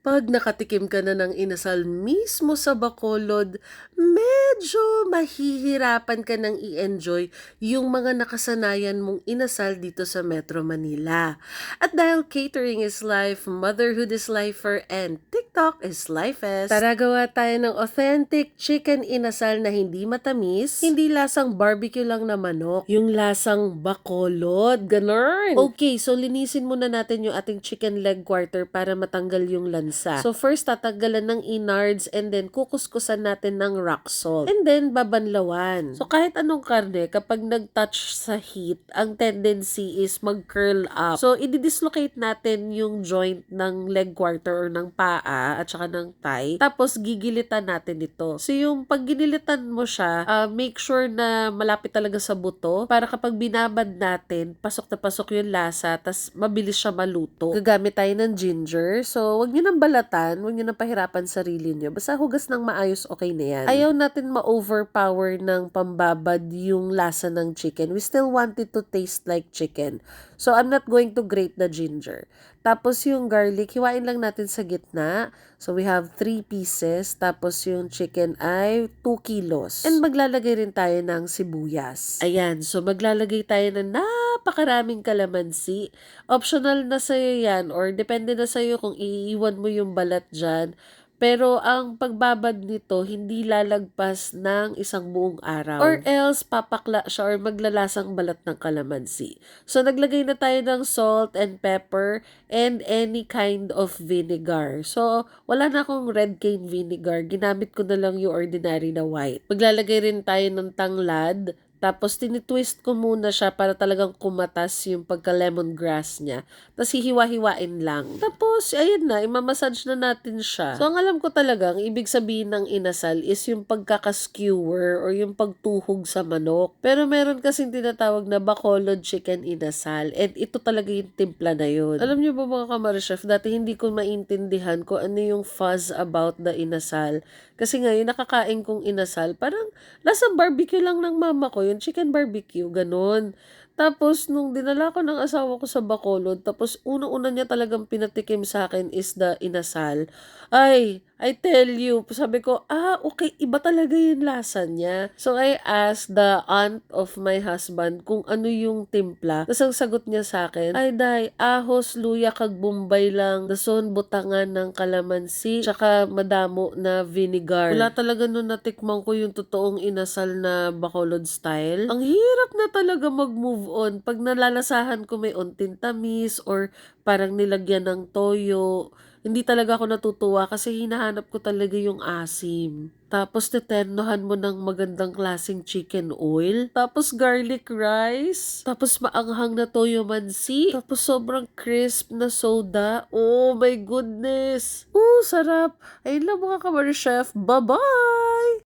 'Pag nakatikim ka na ng inasal mismo sa Bacolod, medyo mahihirapan ka ng i-enjoy yung mga nakasanayan mong inasal dito sa Metro Manila. At dahil catering is life, motherhood is lifer, and TikTok is lifest, tara gawa tayo ng authentic chicken inasal na hindi matamis, hindi lasang barbecue lang na manok, yung lasang Bacolod, ganun. Okay, so linisin muna natin yung ating chicken leg quarter para matanggal yung lansa. So first, tatanggalan ng innards and then kukuskusan natin ng rock salt. And then, babanlawan. So kahit anong karne, kapag nag-touch sa heat, ang tendency is mag-curl up. So i-dislocate natin yung joint ng leg quarter or ng paa at saka ng thigh. Tapos gigilitan natin ito. So yung pag ginilitan mo siya, make sure na malapit talaga sa buto para kapag binabad natin, pasok na pasok yung lasa, tas mabilis siya maluto. Gagamit tayo ng ginger. So wag niyo nang balatan, huwag niyo nang pahirapan sarili niyo. Basta hugas ng maayos, okay na yan. Ayaw natin ma-overpower ng pambabad yung lasa ng chicken. We still want it to taste like chicken. So, I'm not going to grate the ginger. Tapos yung garlic, hiwain lang natin sa gitna. So, we have 3 pieces. Tapos yung chicken ay 2 kilos. And maglalagay rin tayo ng sibuyas. Ayan, so maglalagay tayo ng napakaraming kalamansi. Optional na sa'yo yan or depende na sa'yo kung iiwan mo yung balat dyan. Pero ang pagbabad nito, hindi lalagpas ng isang buong araw. Or else, papakla siya or maglalasang balat ng kalamansi. So, naglagay na tayo ng salt and pepper and any kind of vinegar. So, wala na akong red cane vinegar. Ginamit ko na lang yung ordinary na white. Maglalagay rin tayo ng tanglad. Tapos, tinitwist ko muna siya para talagang kumatas yung pagka-lemongrass niya. Tapos, hihiwa-hiwain lang. Tapos, ayun na, imamassage na natin siya. So, ang alam ko talaga, ang ibig sabihin ng inasal is yung pagkakaskewer or yung pagtuhog sa manok. Pero meron kasing tinatawag na Bacolod chicken inasal. And ito talaga yung timpla na yun. Alam niyo ba mga kamarchef, dati hindi ko maintindihan kung ano yung fuzz about the inasal. Kasi ngayon, nakakain kong inasal, parang nasa barbecue lang ng mama ko, yung chicken barbecue, ganun. Tapos, nung dinala ko ng asawa ko sa Bacolod, tapos unang-una niya talagang pinatikim sa akin is the inasal. Ay, I tell you, sabi ko, okay, iba talaga yung lasa niya. So, I asked the aunt of my husband kung ano yung timpla. Tapos, ang sagot niya sa akin, ay, day, ahos, luya, kag bombay lang, dason, butangan ng kalamansi, tsaka madamo na vinegar. Wala talaga nung natikman ko yung totoong inasal na Bacolod style. Ang hirap na talaga mag-move on. Pag nalalasahan ko may unting tamis or parang nilagyan ng toyo, hindi talaga ako natutuwa kasi hinahanap ko talaga yung asim. Tapos teternohan mo ng magandang klaseng chicken oil. Tapos garlic rice. Tapos maanghang na toyo mansi. Tapos sobrang crisp na soda. Oh my goodness! Sarap! Ayun lang mga kamar chef. Bye-bye!